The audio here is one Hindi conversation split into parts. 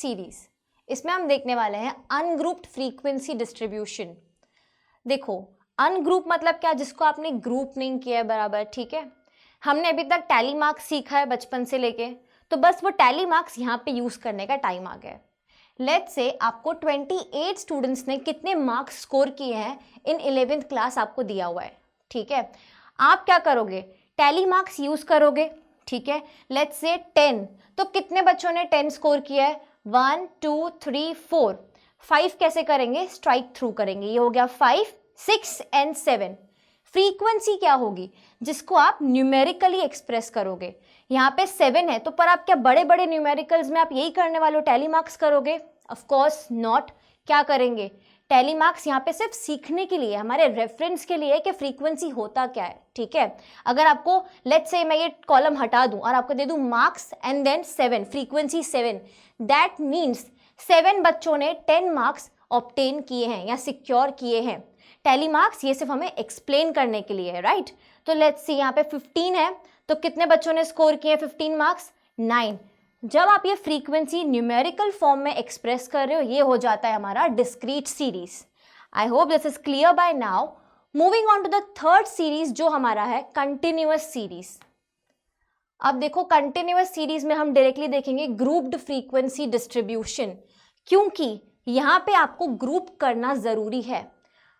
सीरीज, इसमें हम देखने वाले हैं अनग्रुप्ड फ्रीक्वेंसी डिस्ट्रीब्यूशन। देखो अनग्रुप मतलब क्या, जिसको आपने ग्रुप नहीं किया है बराबर, ठीक है। हमने अभी तक टैली मार्क्स सीखा है बचपन से लेके, तो बस वो टैली मार्क्स यहाँ पे यूज करने का टाइम आ गया है। लेट्स से आपको 28 स्टूडेंट्स ने कितने मार्क्स स्कोर किए हैं इन 11th क्लास आपको दिया हुआ है, ठीक है। आप क्या करोगे, टैली मार्क्स यूज करोगे, ठीक है। लेट्स से 10, तो कितने बच्चों ने 10 स्कोर किया है, 1 2 3 4, 5 कैसे करेंगे, स्ट्राइक थ्रू करेंगे, ये हो गया 5 6 एंड 7। फ्रीक्वेंसी क्या होगी, जिसको आप न्यूमेरिकली एक्सप्रेस करोगे। यहाँ पे 7 है, तो पर आप क्या बड़े बड़े न्यूमेरिकल्स में आप यही करने वाले हो, टैली मार्क्स करोगे? Of course not. क्या करेंगे, टैली मार्क्स यहाँ पे सिर्फ सीखने के लिए, हमारे रेफरेंस के लिए कि फ्रीक्वेंसी होता क्या है, ठीक है। अगर आपको लेट्स से मैं ये कॉलम हटा दूं और आपको दे दूं marks and then 7, frequency 7, that means 7 बच्चों ने 10 मार्क्स ऑब्टेन किए हैं या सिक्योर किए हैं। टैली मार्क्स ये सिर्फ हमें एक्सप्लेन करने के लिए है, राइट। तो लेट्स सी यहाँ पे 15 है, तो कितने बच्चों ने स्कोर किए 15 मार्क्स, 9। जब आप ये फ्रीक्वेंसी न्यूमेरिकल फॉर्म में एक्सप्रेस कर रहे हो, ये हो जाता है हमारा discrete series. I hope this is clear by now. Moving on to the third series जो हमारा है कंटिन्यूअस सीरीज। अब देखो कंटिन्यूअस सीरीज में हम डायरेक्टली देखेंगे ग्रुप्ड फ्रीक्वेंसी डिस्ट्रीब्यूशन, क्योंकि यहाँ पे आपको ग्रुप करना जरूरी है।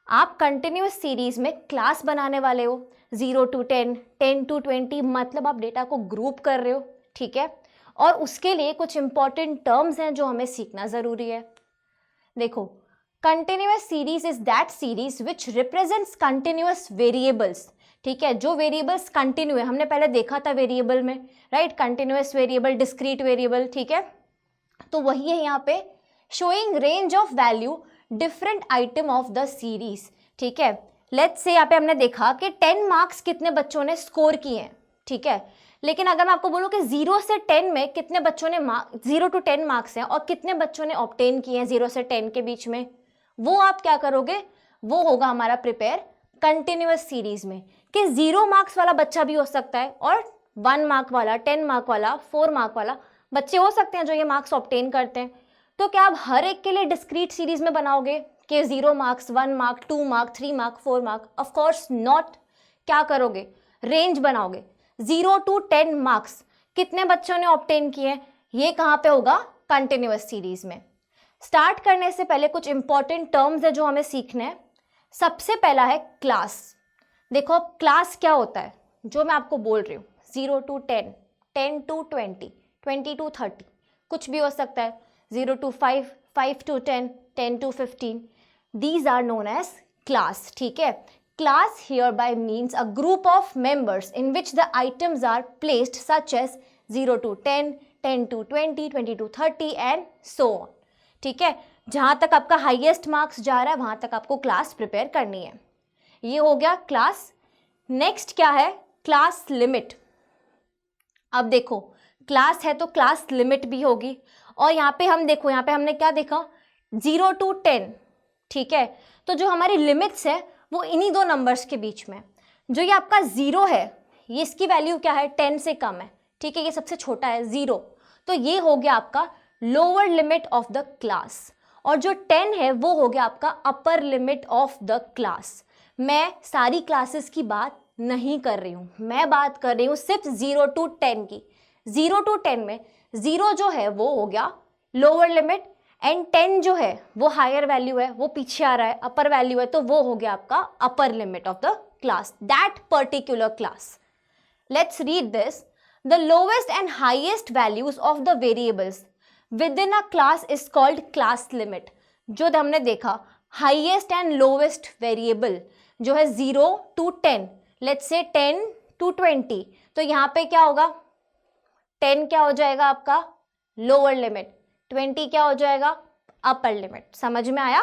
आप कंटिन्यूअस सीरीज में क्लास बनाने वाले हो, 0 to 10, 10 to 20, मतलब आप डेटा को ग्रुप कर रहे हो, ठीक है। और उसके लिए कुछ इंपॉर्टेंट टर्म्स हैं जो हमें सीखना जरूरी है। देखो continuous series is that series which represents continuous variables, ठीक है। जो वेरिएबल्स कंटिन्यू है, हमने पहले देखा था वेरिएबल में, right, continuous variable, discrete variable, ठीक है। तो वही है यहाँ पे, showing range of value different item of the series, ठीक है। लेट्स से यहाँ पे हमने देखा कि 10 मार्क्स कितने बच्चों ने स्कोर किए हैं, ठीक है। लेकिन अगर मैं आपको बोलूँ कि 0 से 10 में कितने बच्चों ने 0 to 10 मार्क्स हैं और कितने बच्चों ने ऑब्टेन किए हैं 0 से 10 के बीच में, वो आप क्या करोगे, वो होगा हमारा प्रिपेयर कंटिन्यूअस सीरीज में, कि 0 मार्क्स वाला बच्चा भी हो सकता है और 1 मार्क वाला, 10 मार्क वाला, 4 मार्क वाला बच्चे हो सकते हैं जो ये मार्क्स ऑब्टेन करते हैं। तो क्या आप हर एक के लिए डिस्क्रीट सीरीज में बनाओगे कि 0 marks, 1 mark, 2 mark, 3 mark, 4 mark? Of course not. क्या करोगे, रेंज बनाओगे, 0 to 10 मार्क्स कितने बच्चों ने ऑब्टेन किए, ये कहाँ पे होगा, कंटिन्यूअस सीरीज में। स्टार्ट करने से पहले कुछ इंपॉर्टेंट टर्म्स है जो हमें सीखने हैं। सबसे पहला है क्लास। देखो क्लास क्या होता है, जो मैं आपको बोल रही हूँ, 0 to 10, 10 to 20, 20 to 30, कुछ भी हो सकता है, 0 to 5, 5 to 10, 10 to 15, these are known as class, ठीक है। Class hereby means a group of members in which the items are placed such as 0 to 10, 10 to 20, 20 to 30 and so on, ठीक है। जहाँ तक आपका हाईएस्ट मार्क्स जा रहा है वहाँ तक आपको क्लास प्रिपेयर करनी है। ये हो गया क्लास। नेक्स्ट क्या है, क्लास लिमिट। अब देखो क्लास है तो क्लास लिमिट भी होगी, और यहाँ पे हम देखो, यहाँ पे हमने क्या देखा, 0 to 10, ठीक है। तो जो हमारी लिमिट्स है वो इन्हीं दो नंबर्स के बीच में। जो ये आपका 0 है, ये इसकी वैल्यू क्या है, 10 से कम है, ठीक है, ये सबसे छोटा है 0, तो ये हो गया आपका lower limit of the class. और जो 10 है वो हो गया आपका अपर लिमिट ऑफ द क्लास। मैं सारी क्लासेस की बात नहीं कर रही हूँ, मैं बात कर रही हूँ सिर्फ 0 to 10 की। 0 to 10 में 0 जो है वो हो गया लोअर लिमिट, एंड 10 जो है वो हायर वैल्यू है, वो पीछे आ रहा है, अपर वैल्यू है, तो वो हो गया आपका अपर limit of the class, that particular class. Let's read this. The lowest and highest values of the variables with in a class is called class limit. जो हमने देखा हाईएस्ट एंड लोवेस्ट वेरिएबल जो है 0 to 10, लेट्स से 10 to 20, तो यहाँ पे क्या होगा, 10 क्या हो जाएगा आपका लोअर लिमिट, 20 क्या हो जाएगा अपर लिमिट। समझ में आया?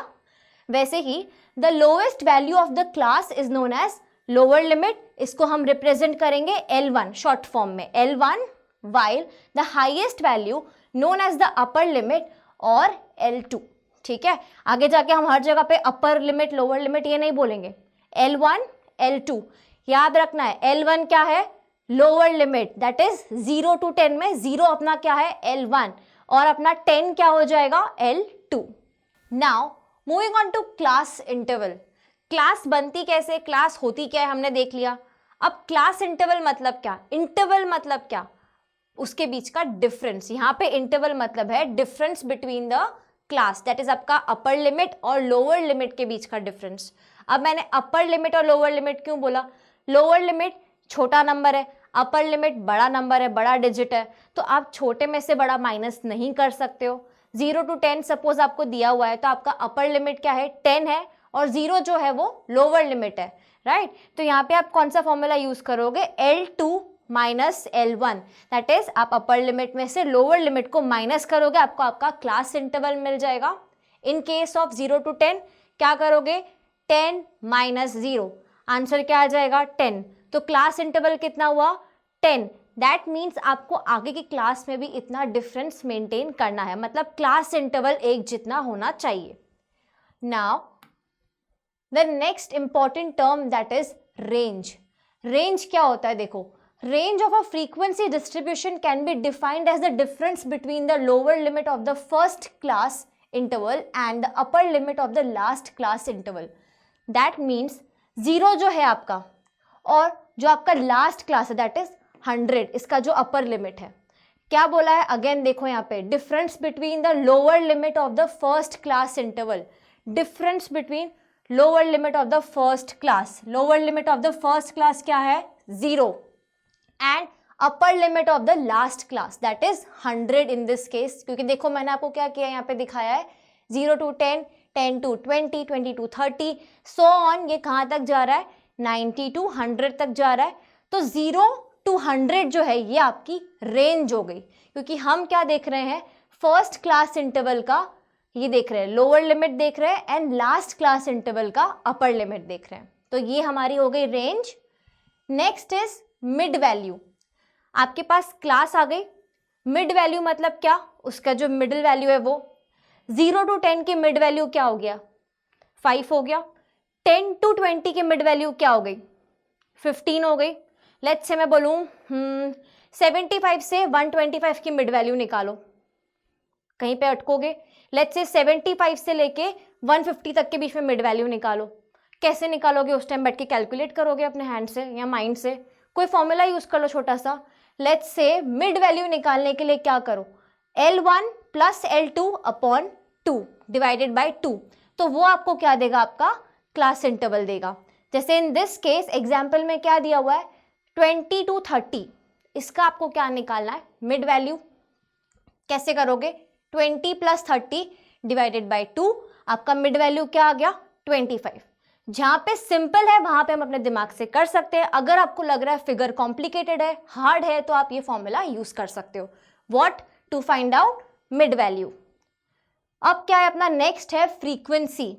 वैसे ही the lowest value of the class is known as lower limit, इसको हम रिप्रेजेंट करेंगे L1 शॉर्ट फॉर्म में, L1, while the highest value known as the upper limit और L2, ठीक है। आगे जाके हम हर जगह पे अपर लिमिट लोअर लिमिट ये नहीं बोलेंगे, L1, L2 याद रखना है। L1 क्या है, lower limit, that is 0 to 10 में 0 अपना क्या है L1, और अपना 10 क्या हो जाएगा, L2। Now moving on to class interval. Class बनती कैसे, क्लास होती क्या है हमने देख लिया। अब क्लास इंटरवल मतलब क्या, इंटरवल मतलब क्या, उसके बीच का डिफरेंस। यहाँ पे इंटरवल मतलब है difference between the class, that is आपका अपर लिमिट और लोअर लिमिट के बीच का डिफरेंस। अब मैंने अपर लिमिट और लोअर लिमिट क्यों बोला, लोअर लिमिट छोटा नंबर है, अपर लिमिट बड़ा नंबर है, बड़ा डिजिट है, तो आप छोटे में से बड़ा माइनस नहीं कर सकते हो। 0 to 10 सपोज आपको दिया हुआ है, तो आपका अपर लिमिट क्या है, 10 है, और 0 जो है वो लोअर लिमिट है, राइट। तो यहाँ पे आप कौन सा फॉर्मूला यूज करोगे, L2 minus L1, that is आप अपर लिमिट में से लोअर लिमिट को माइनस करोगे, आपको आपका क्लास इंटरवल मिल जाएगा। इन केस ऑफ 0 to 10 क्या करोगे, 10 माइनस 0, आंसर क्या आ जाएगा, 10। तो क्लास इंटरवल कितना हुआ, 10। दैट मीन्स आपको आगे की क्लास में भी इतना डिफरेंस मेंटेन करना है, मतलब क्लास इंटरवल एक जितना होना चाहिए। Now the next important term that is range. Range क्या होता है, देखो, range of a frequency distribution can be defined as the difference between the lower limit of the first class interval and the upper limit of the last class interval. That means 0 जो है आपका और जो आपका लास्ट क्लास है दैट इज 100, इसका जो अपर लिमिट है, क्या बोला है, अगेन देखो यहाँ पे, difference between the lower limit of the first class interval, difference between lower limit of the first class, lower limit of the first class क्या है, 0, and upper limit of the last class that is 100 in this case, क्योंकि देखो मैंने आपको क्या किया यहाँ पे दिखाया है, 0 to 10, 10 to 20, 20 to 30, so on, ये कहाँ तक जा रहा है, 90 to 100 तक जा रहा है। तो 0 to 100 जो है ये आपकी रेंज हो गई, क्योंकि हम क्या देख रहे हैं, फर्स्ट क्लास इंटरवल का ये देख रहे हैं, लोअर लिमिट देख रहे हैं, एंड लास्ट क्लास इंटरवल का अपर लिमिट देख रहे हैं, तो ये हमारी हो गई range. Next is mid value. आपके पास क्लास आ गई, मिड वैल्यू मतलब क्या, उसका जो मिडिल वैल्यू है वो 0 to 10 की मिड वैल्यू क्या हो गया, 5 हो गया। 10 to 20 की मिड वैल्यू क्या हो गई, 15 हो गई। लेट्स से मैं बोलूँ 75 से 125 की मिड वैल्यू निकालो, कहीं पे अटकोगे। लेट्स से 75 से लेके 150 तक के बीच में मिड वैल्यू निकालो, कैसे निकालोगे, उस टाइम बैठ के कैलकुलेट करोगे अपने हैंड से या माइंड से, कोई फॉर्मूला यूज कर लो छोटा सा। लेट्स से मिड वैल्यू निकालने के लिए क्या करो, L1 plus L2 upon 2 divided by 2, तो वो आपको क्या देगा, आपका क्लास इंटरवल देगा। जैसे इन दिस केस एग्जाम्पल में क्या दिया हुआ है, 20 to 30, इसका आपको क्या निकालना है, मिड वैल्यू। कैसे करोगे, 20 प्लस 30 डिवाइडेड बाई 2, आपका मिड वैल्यू क्या आ गया, 25। जहाँ पे सिंपल है वहाँ पे हम अपने दिमाग से कर सकते हैं, अगर आपको लग रहा है फिगर कॉम्प्लिकेटेड है, हार्ड है, तो आप ये फॉर्मूला यूज कर सकते हो। What, to find out mid value. अब क्या है अपना नेक्स्ट है frequency.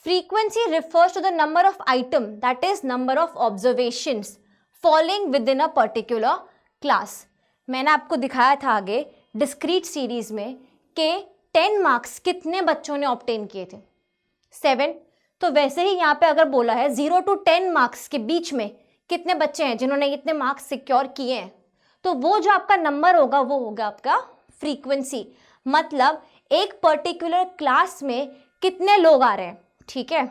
Frequency refers to the number of item that is number of observations falling within a particular class. मैंने आपको दिखाया था आगे डिस्क्रीट सीरीज में कि 10 मार्क्स कितने बच्चों ने ऑब्टेन किए थे, 7। तो वैसे ही यहाँ पे अगर बोला है 0 to 10 मार्क्स के बीच में कितने बच्चे हैं जिन्होंने इतने मार्क्स सिक्योर किए हैं, तो वो जो आपका नंबर होगा वो होगा आपका फ्रीक्वेंसी, मतलब एक पर्टिकुलर क्लास में कितने लोग आ रहे हैं, ठीक है।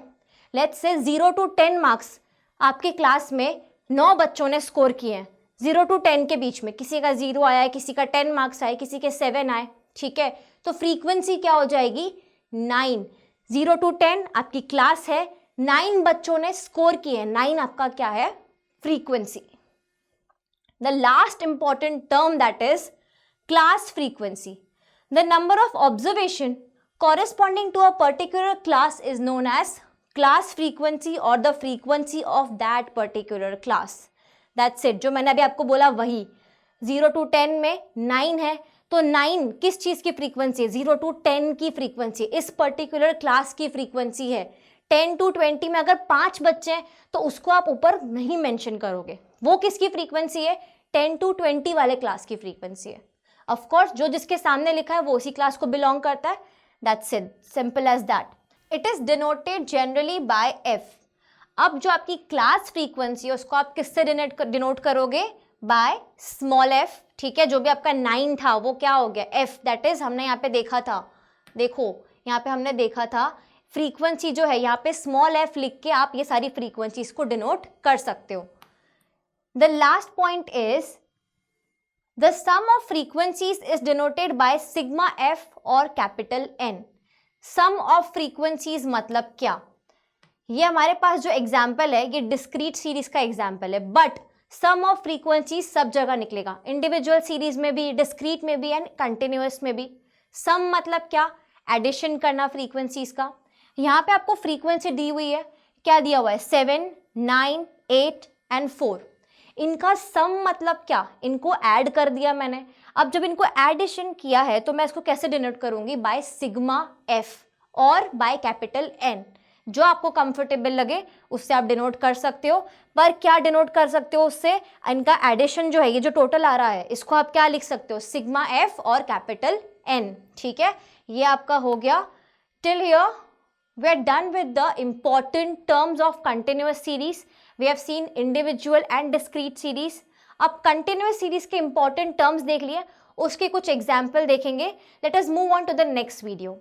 लेट्स से 0 to 10 मार्क्स आपके क्लास में 9 बच्चों ने स्कोर किए हैं, 0 to 10 के बीच में, किसी का 0 आया है, किसी का 10 मार्क्स आए, किसी के 7 आए, ठीक है। तो फ्रीक्वेंसी क्या हो जाएगी, 9। 0 to 10 आपकी क्लास है, 9 बच्चों ने स्कोर किए हैं, 9 आपका क्या है, frequency. The last important term that is class frequency. The number of observation corresponding to a particular class is known as class frequency or the frequency of that particular class. That's it. जो मैंने अभी आपको बोला वही, 0 to 10 में 9 है, तो 9 किस चीज़ की फ्रीक्वेंसी है, 0 to 10 की फ्रीक्वेंसी, इस पर्टिकुलर क्लास की फ्रीक्वेंसी है। 10 to 20 में अगर 5 बच्चे हैं तो उसको आप ऊपर नहीं मेंशन करोगे, वो किसकी फ्रीक्वेंसी है, 10 to 20 वाले क्लास की फ्रीक्वेंसी है। ऑफ कोर्स जो जिसके सामने लिखा है वो उसी क्लास को बिलोंग करता है, that's it, simple as that. It is denoted generally by F। अब जो आपकी क्लास फ्रीक्वेंसी है उसको आप किससे डिनोट करोगे, बाय स्मॉल एफ, ठीक है, जो भी आपका 9 था वो क्या हो गया एफ, दैट इज हमने यहाँ पे देखा था, देखो यहाँ पे हमने देखा था फ्रीक्वेंसी जो है यहाँ पे स्मॉल एफ लिख के आप ये सारी फ्रीक्वेंसीज को डिनोट कर सकते हो। The last point is the sum of frequencies is denoted by sigma F और capital N. Sum of frequencies मतलब क्या, ये हमारे पास जो एग्जाम्पल है ये डिस्क्रीट सीरीज का एग्जाम्पल है, बट सम ऑफ फ्रीक्वेंसीज सब जगह निकलेगा, इंडिविजुअल सीरीज में भी, डिस्क्रीट में भी एंड कंटिन्यूअस में भी। सम मतलब क्या, एडिशन करना फ्रीक्वेंसीज का। यहाँ पे आपको फ्रीक्वेंसी दी हुई है, क्या दिया हुआ है 7, 9, 8 एंड 4। इनका सम मतलब क्या, इनको ऐड कर दिया मैंने। अब जब इनको एडिशन किया है तो मैं इसको कैसे डिनोट करूंगी, बाय सिग्मा एफ और बाय कैपिटल एन, जो आपको कंफर्टेबल लगे उससे आप डिनोट कर सकते हो। पर क्या डिनोट कर सकते हो उससे, इनका एडिशन जो है ये जो टोटल आ रहा है इसको आप क्या लिख सकते हो, सिग्मा एफ और कैपिटल एन, ठीक है। ये आपका हो गया। Till here we are done with the important terms of continuous series. We have seen individual and discrete series. अब continuous series के important terms देख लिए, उसके कुछ example देखेंगे. Let us move on to the next video.